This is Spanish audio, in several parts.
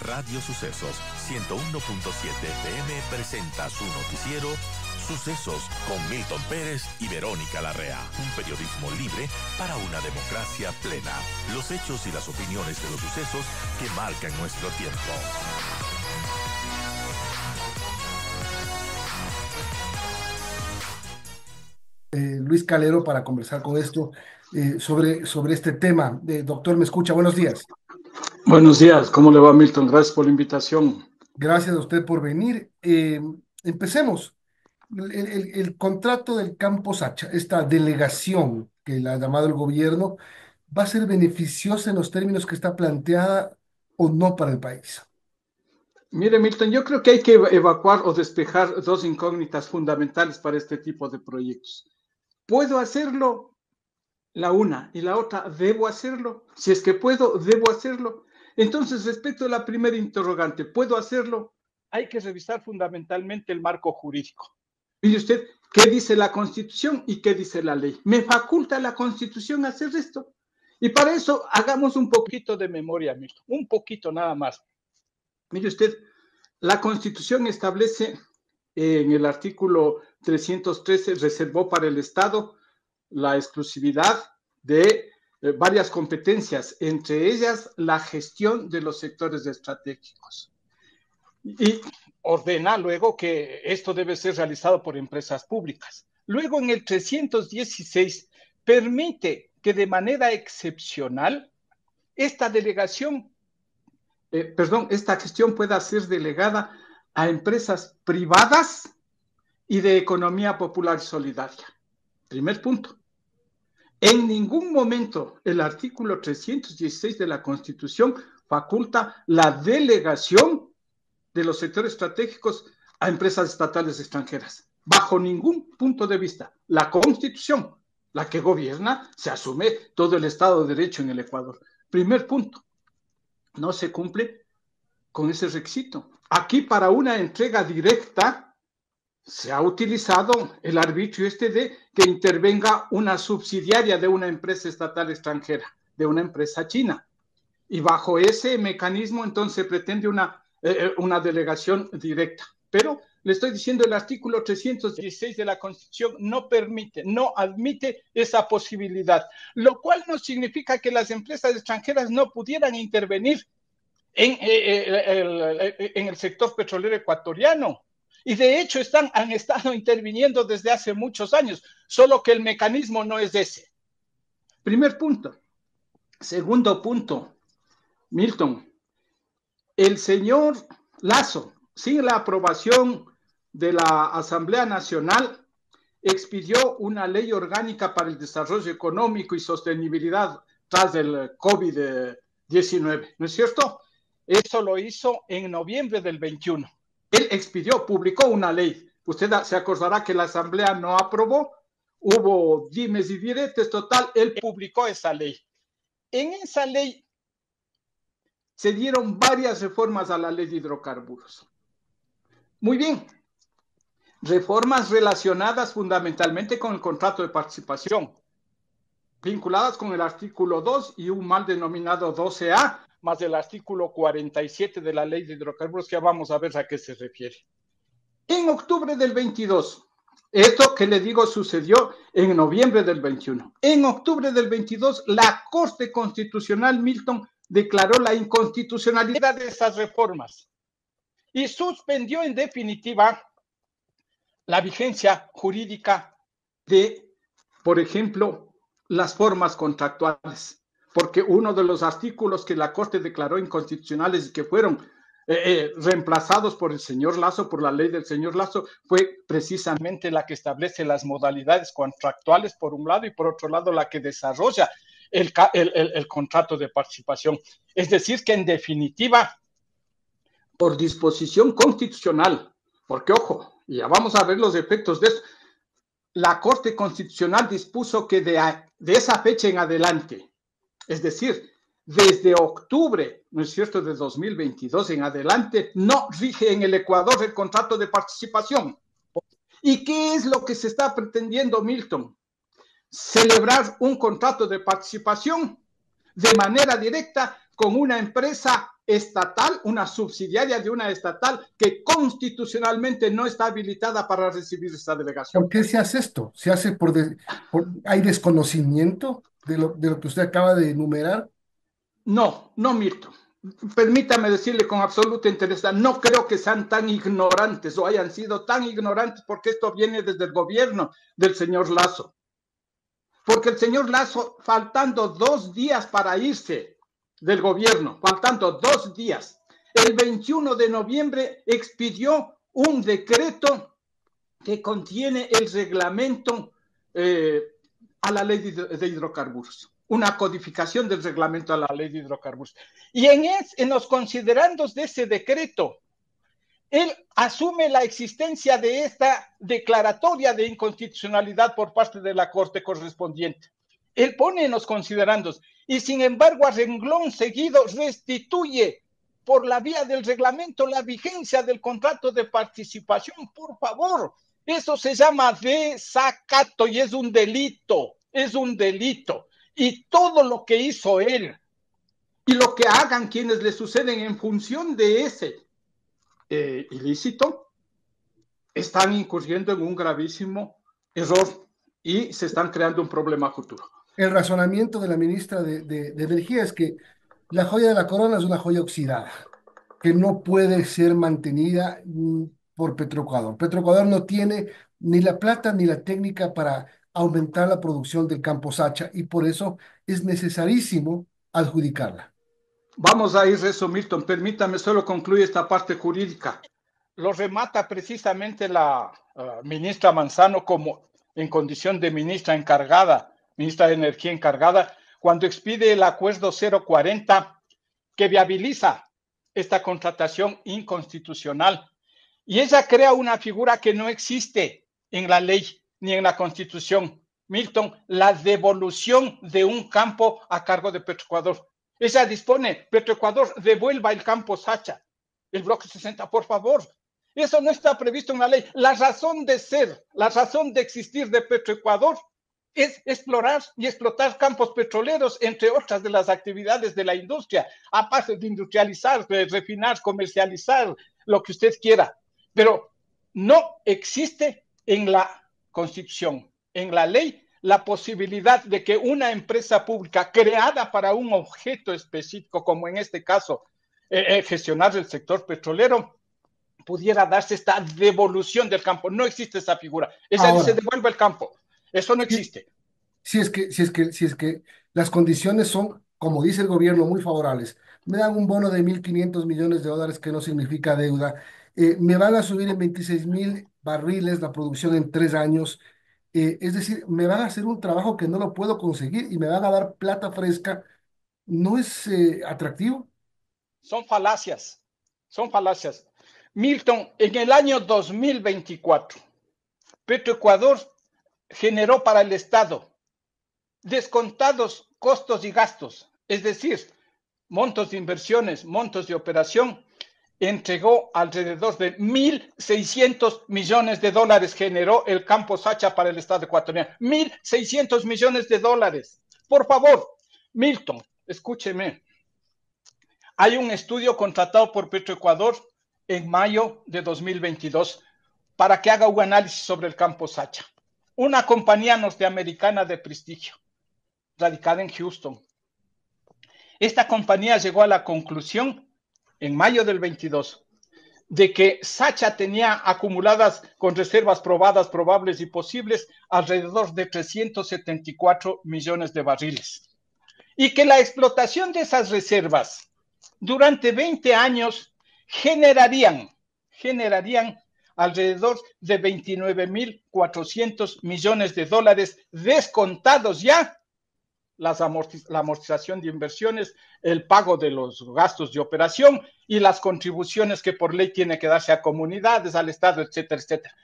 Radio Sucesos 101.7 FM presenta su noticiero Sucesos con Milton Pérez y Verónica Larrea. Un periodismo libre para una democracia plena. Los hechos y las opiniones de los sucesos que marcan nuestro tiempo. Luis Calero para conversar con esto sobre este tema. Doctor, ¿me escucha? Buenos días. Buenos días, ¿cómo le va, Milton? Gracias por la invitación. Gracias a usted por venir. Empecemos. El contrato del Campo Sacha, esta delegación que la ha llamado el gobierno, ¿va a ser beneficiosa en los términos que está planteada o no para el país? Mire, Milton, yo creo que hay que evacuar o despejar dos incógnitas fundamentales para este tipo de proyectos. ¿Puedo hacerlo? La una. Y la otra, ¿debo hacerlo? Si es que puedo, ¿debo hacerlo? Entonces, respecto a la primera interrogante, ¿puedo hacerlo? Hay que revisar fundamentalmente el marco jurídico. Mire usted, ¿qué dice la Constitución y qué dice la ley? ¿Me faculta la Constitución hacer esto? Y para eso, hagamos un poquito de memoria, Milton, un poquito nada más. Mire usted, la Constitución establece en el artículo 313, reservó para el Estado la exclusividad de varias competencias, entre ellas la gestión de los sectores estratégicos. Y ordena luego que esto debe ser realizado por empresas públicas. Luego en el 316 permite que de manera excepcional esta esta gestión pueda ser delegada a empresas privadas y de economía popular y solidaria. Primer punto. En ningún momento el artículo 316 de la Constitución faculta la delegación de los sectores estratégicos a empresas estatales extranjeras. Bajo ningún punto de vista. La Constitución, la que gobierna, se asume todo el Estado de Derecho en el Ecuador. Primer punto. No se cumple con ese requisito. Aquí, para una entrega directa, se ha utilizado el arbitrio de que intervenga una subsidiaria de una empresa estatal extranjera, de una empresa china. Y bajo ese mecanismo, entonces, se pretende una delegación directa. Pero le estoy diciendo, el artículo 316 de la Constitución no permite, no admite esa posibilidad, lo cual no significa que las empresas extranjeras no pudieran intervenir en el sector petrolero ecuatoriano. Y de hecho han estado interviniendo desde hace muchos años, solo que el mecanismo no es ese. Primer punto. Segundo punto, Milton, el señor Lasso, sin la aprobación de la Asamblea Nacional, expidió una ley orgánica para el desarrollo económico y sostenibilidad tras el COVID-19, ¿no es cierto? Eso lo hizo en noviembre del 21. Él expidió, publicó una ley. Usted se acordará que la Asamblea no aprobó, hubo dimes y diretes, total, él publicó esa ley. En esa ley se dieron varias reformas a la ley de hidrocarburos. Muy bien, reformas relacionadas fundamentalmente con el contrato de participación, vinculadas con el artículo 2 y un mal denominado 12A, más el artículo 47 de la ley de hidrocarburos, que vamos a ver a qué se refiere. En octubre del 22, esto que le digo sucedió en noviembre del 21. En octubre del 22, la Corte Constitucional, Milton, declaró la inconstitucionalidad de esas reformas y suspendió en definitiva la vigencia jurídica de, por ejemplo, las formas contractuales, porque uno de los artículos que la Corte declaró inconstitucionales y que fueron reemplazados por el señor Lasso, por la ley del señor Lasso, fue precisamente la que establece las modalidades contractuales por un lado y por otro lado la que desarrolla el contrato de participación. Es decir, que en definitiva, por disposición constitucional, porque ojo, ya vamos a ver los efectos de esto, la Corte Constitucional dispuso que de esa fecha en adelante, es decir, desde octubre, ¿no es cierto?, de 2022 en adelante, no rige en el Ecuador el contrato de participación. ¿Y qué es lo que se está pretendiendo, Milton? Celebrar un contrato de participación de manera directa con una empresa estatal, una subsidiaria de una estatal que constitucionalmente no está habilitada para recibir esta delegación. ¿Por qué se hace esto? ¿Se hace hay desconocimiento de lo que usted acaba de enumerar? No, no, Milton. Permítame decirle con absoluta interés, no creo que sean tan ignorantes o hayan sido tan ignorantes, porque esto viene desde el gobierno del señor Lasso. Porque el señor Lasso, faltando 2 días para irse del gobierno, faltando 2 días, el 21 de noviembre expidió un decreto que contiene el reglamento a la ley de hidrocarburos, una codificación del reglamento a la ley de hidrocarburos. Y en los considerandos de ese decreto, él asume la existencia de esta declaratoria de inconstitucionalidad por parte de la Corte correspondiente. Él pone en los considerandos y, sin embargo, a renglón seguido restituye por la vía del reglamento la vigencia del contrato de participación. Por favor, eso se llama desacato y es un delito, es un delito. Y todo lo que hizo él y lo que hagan quienes le suceden en función de ese ilícito, están incurriendo en un gravísimo error y se están creando un problema futuro. El razonamiento de la ministra de Energía es que la joya de la corona es una joya oxidada, que no puede ser mantenida por Petroecuador. Petroecuador no tiene ni la plata ni la técnica para aumentar la producción del campo Sacha y por eso es necesarísimo adjudicarla. Vamos a ir eso, Milton. Permítame solo concluir esta parte jurídica. Lo remata precisamente la ministra Manzano como en condición de ministra encargada, ministra de Energía encargada, cuando expide el acuerdo 040 que viabiliza esta contratación inconstitucional. Y ella crea una figura que no existe en la ley ni en la Constitución. Milton, la devolución de un campo a cargo de Petroecuador. Ella dispone, Petroecuador devuelva el campo Sacha, el bloque 60, por favor. Eso no está previsto en la ley. La razón de ser, la razón de existir de Petroecuador es explorar y explotar campos petroleros, entre otras de las actividades de la industria, aparte de industrializar, de refinar, comercializar, lo que usted quiera. Pero no existe en la Constitución, en la ley, la posibilidad de que una empresa pública creada para un objeto específico, como en este caso, gestionar el sector petrolero, pudiera darse esta devolución del campo. No existe esa figura. Ella dice devuelve el campo. Eso no existe. Si es que las condiciones son, como dice el gobierno, muy favorables, me dan un bono de 1.500 millones de dólares que no significa deuda, me van a subir en 26.000 barriles la producción en 3 años, es decir, me van a hacer un trabajo que no lo puedo conseguir y me van a dar plata fresca, ¿no es atractivo? Son falacias, son falacias. Milton, en el año 2024, Petroecuador generó para el Estado descontados costos y gastos, es decir, montos de inversiones, montos de operación, entregó alrededor de 1.600 millones de dólares, generó el campo Sacha para el Estado ecuatoriano. 1.600 millones de dólares. Por favor, Milton, escúcheme. Hay un estudio contratado por Petroecuador en mayo de 2022 para que haga un análisis sobre el campo Sacha. Una compañía norteamericana de prestigio, radicada en Houston. Esta compañía llegó a la conclusión en mayo del 22 de que Sacha tenía acumuladas con reservas probadas, probables y posibles alrededor de 374 millones de barriles. Y que la explotación de esas reservas durante 20 años generarían alrededor de 29.400 millones de dólares descontados ya la amortización de inversiones, el pago de los gastos de operación y las contribuciones que por ley tiene que darse a comunidades, al Estado, etcétera, etcétera.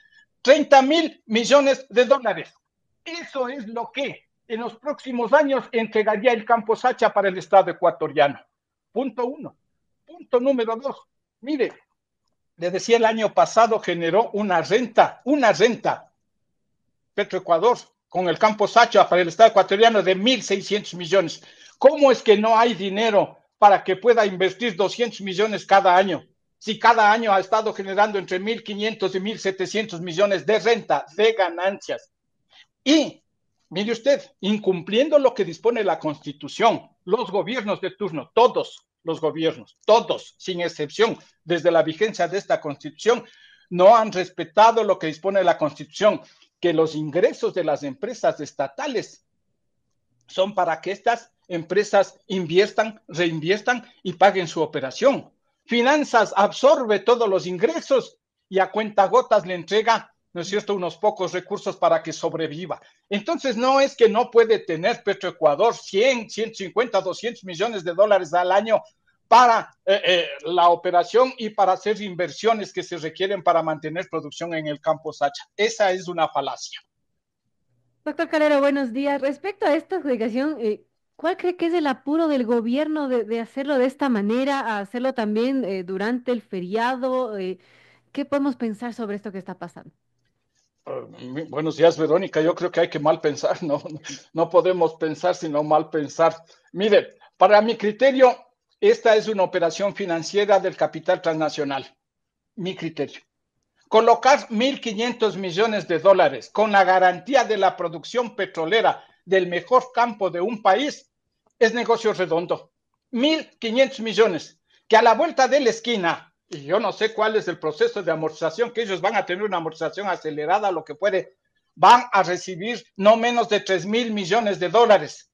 30.000 millones de dólares. Eso es lo que en los próximos años entregaría el campo Sacha para el Estado ecuatoriano. Punto 1. Punto número 2. Mire, le decía, el año pasado generó una renta, Petroecuador, con el campo Sacha para el Estado ecuatoriano de 1.600 millones. ¿Cómo es que no hay dinero para que pueda invertir 200 millones cada año. Si cada año ha estado generando entre 1.500 y 1.700 millones de renta, de ganancias. Y, mire usted, incumpliendo lo que dispone la Constitución, los gobiernos de turno, todos los gobiernos, todos, sin excepción, desde la vigencia de esta Constitución, no han respetado lo que dispone la Constitución, que los ingresos de las empresas estatales son para que estas empresas inviertan, reinviertan y paguen su operación. Finanzas absorbe todos los ingresos y a cuentagotas le entrega, ¿no es cierto?, unos pocos recursos para que sobreviva. Entonces, no es que no puede tener Petroecuador 100, 150, 200 millones de dólares al año para la operación y para hacer inversiones que se requieren para mantener producción en el campo Sacha. Esa es una falacia. Doctor Calero, buenos días. Respecto a esta adjudicación, ¿cuál cree que es el apuro del gobierno de hacerlo de esta manera, a hacerlo también durante el feriado? ¿Qué podemos pensar sobre esto que está pasando? Buenos días, Verónica. Yo creo que hay que mal pensar, no podemos pensar sino mal pensar. Mire, para mi criterio, esta es una operación financiera del capital transnacional. Mi criterio. Colocar 1.500 millones de dólares con la garantía de la producción petrolera del mejor campo de un país es negocio redondo. 1.500 millones, que a la vuelta de la esquina, y yo no sé cuál es el proceso de amortización, que ellos van a tener una amortización acelerada, lo que puede, van a recibir no menos de 3.000 millones de dólares.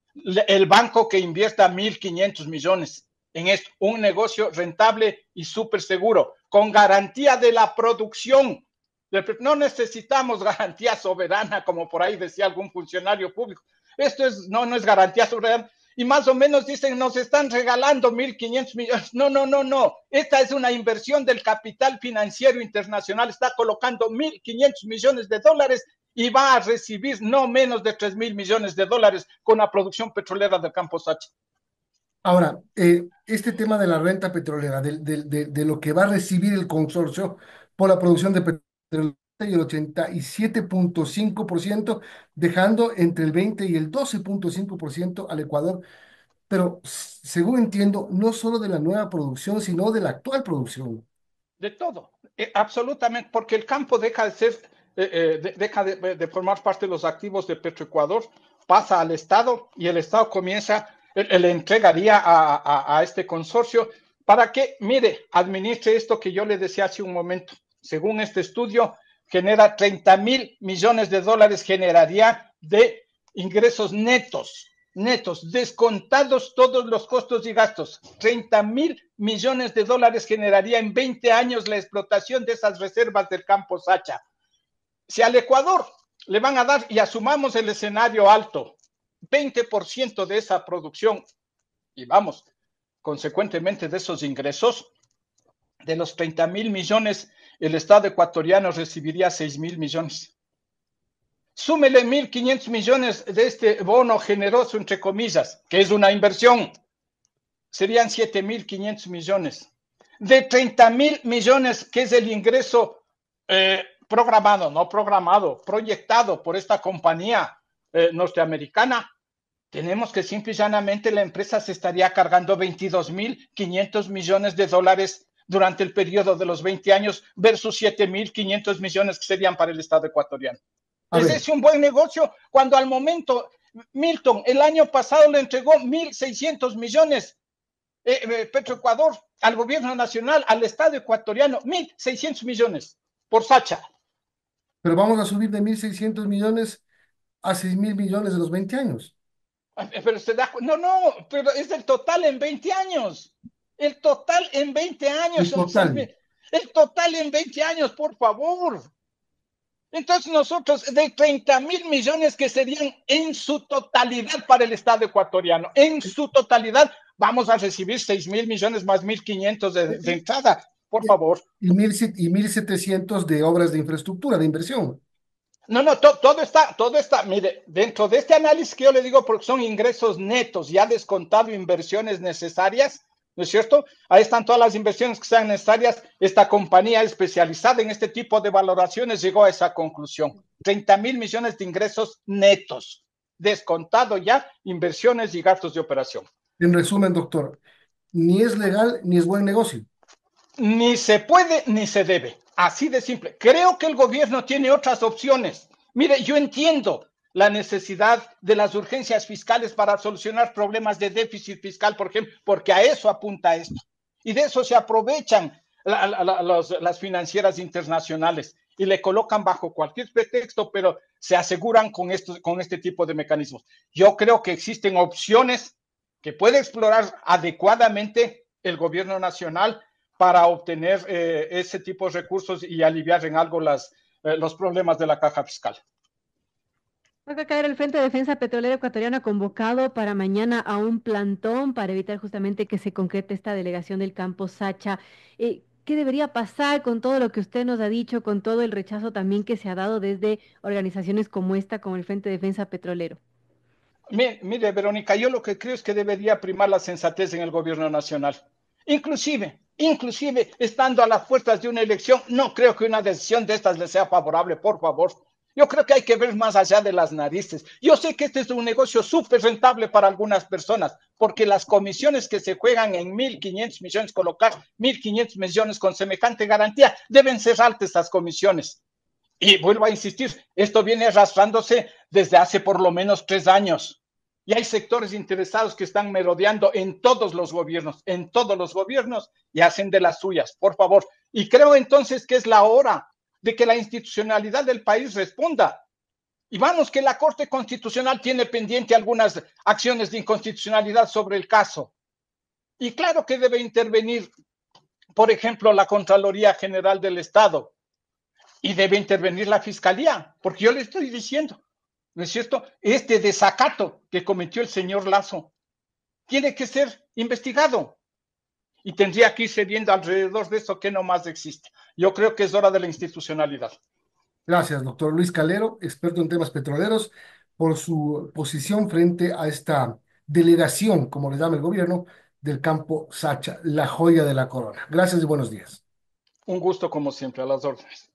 El banco que invierta 1.500 millones en esto, un negocio rentable y súper seguro, con garantía de la producción. No necesitamos garantía soberana, como por ahí decía algún funcionario público. Esto no es garantía soberana. Y más o menos dicen, nos están regalando 1.500 millones. No. Esta es una inversión del capital financiero internacional. Está colocando 1.500 millones de dólares y va a recibir no menos de 3.000 millones de dólares con la producción petrolera del campo Sacha. Ahora, este tema de la renta petrolera, de lo que va a recibir el consorcio por la producción de petróleo y el 87,5%, dejando entre el 20 y el 12,5% al Ecuador, pero según entiendo, no solo de la nueva producción, sino de la actual producción. De todo, absolutamente, porque el campo deja de ser, deja de formar parte de los activos de Petroecuador, pasa al Estado y el Estado comienza, le entregaría a este consorcio para que, mire, administre esto que yo le decía hace un momento. Según este estudio, genera 30.000 millones de dólares, generaría de ingresos netos, descontados todos los costos y gastos. 30.000 millones de dólares generaría en 20 años la explotación de esas reservas del campo Sacha. Si al Ecuador le van a dar, y asumamos el escenario alto, 20% de esa producción, y vamos, consecuentemente de esos ingresos, de los 30.000 millones, el Estado ecuatoriano recibiría 6.000 millones. Súmele 1.500 millones de este bono generoso, entre comillas, que es una inversión. Serían 7.500 millones. De 30.000 millones, que es el ingreso programado, no programado, proyectado por esta compañía norteamericana, tenemos que simple y llanamente la empresa se estaría cargando 22.500 millones de dólares durante el periodo de los 20 años versus 7.500 millones que serían para el Estado ecuatoriano. Es un buen negocio cuando al momento, Milton, el año pasado le entregó 1.600 millones Petroecuador al gobierno nacional, al Estado ecuatoriano, 1.600 millones por Sacha. Pero vamos a subir de 1.600 millones a 6.000 millones de los 20 años. Pero se da, pero es el total en 20 años. El total en 20 años. El total en 20 años, por favor. Entonces nosotros, de 30.000 millones que serían en su totalidad para el Estado ecuatoriano, en su totalidad, vamos a recibir 6.000 millones más 1.500 de entrada, por favor. Y 1.700 de obras de infraestructura, de inversión. Todo está, mire, dentro de este análisis que yo le digo, porque son ingresos netos, ya descontado inversiones necesarias, ¿no es cierto? Ahí están todas las inversiones que sean necesarias. Esta compañía especializada en este tipo de valoraciones llegó a esa conclusión. 30.000 millones de ingresos netos, descontado ya inversiones y gastos de operación. En resumen, doctor, ni es legal ni es buen negocio. Ni se puede ni se debe. Así de simple. Creo que el gobierno tiene otras opciones. Mire, yo entiendo la necesidad de las urgencias fiscales para solucionar problemas de déficit fiscal, por ejemplo, porque a eso apunta esto. Y de eso se aprovechan las financieras internacionales y le colocan bajo cualquier pretexto, pero se aseguran con este tipo de mecanismos. Yo creo que existen opciones que puede explorar adecuadamente el gobierno nacional para obtener ese tipo de recursos y aliviar en algo los problemas de la caja fiscal. Acá caer el Frente de Defensa Petrolera Ecuatoriana convocado para mañana a un plantón para evitar justamente que se concrete esta delegación del campo Sacha. ¿Qué debería pasar con todo lo que usted nos ha dicho, con todo el rechazo también que se ha dado desde organizaciones como esta, como el Frente de Defensa Petrolero? Mire, Verónica, yo lo que creo es que debería primar la sensatez en el gobierno nacional. Inclusive, estando a las puertas de una elección, no creo que una decisión de estas le sea favorable, por favor. Yo creo que hay que ver más allá de las narices. Yo sé que este es un negocio súper rentable para algunas personas, porque las comisiones que se juegan en 1.500 millones, colocar 1.500 millones con semejante garantía, deben ser altas estas comisiones. Y vuelvo a insistir, esto viene arrastrándose desde hace por lo menos 3 años. Y hay sectores interesados que están merodeando en todos los gobiernos y hacen de las suyas, por favor. Y creo entonces que es la hora de que la institucionalidad del país responda. Y vamos que la Corte Constitucional tiene pendiente algunas acciones de inconstitucionalidad sobre el caso. Y claro que debe intervenir, por ejemplo, la Contraloría General del Estado y debe intervenir la Fiscalía, porque yo le estoy diciendo, ¿no es cierto? Este desacato que cometió el señor Lazo tiene que ser investigado y tendría que irse viendo alrededor de eso que no más existe. Yo creo que es hora de la institucionalidad. Gracias, doctor Luis Calero, experto en temas petroleros, por su posición frente a esta delegación, como le llama el gobierno, del campo Sacha, la joya de la corona. Gracias y buenos días. Un gusto como siempre, a las órdenes.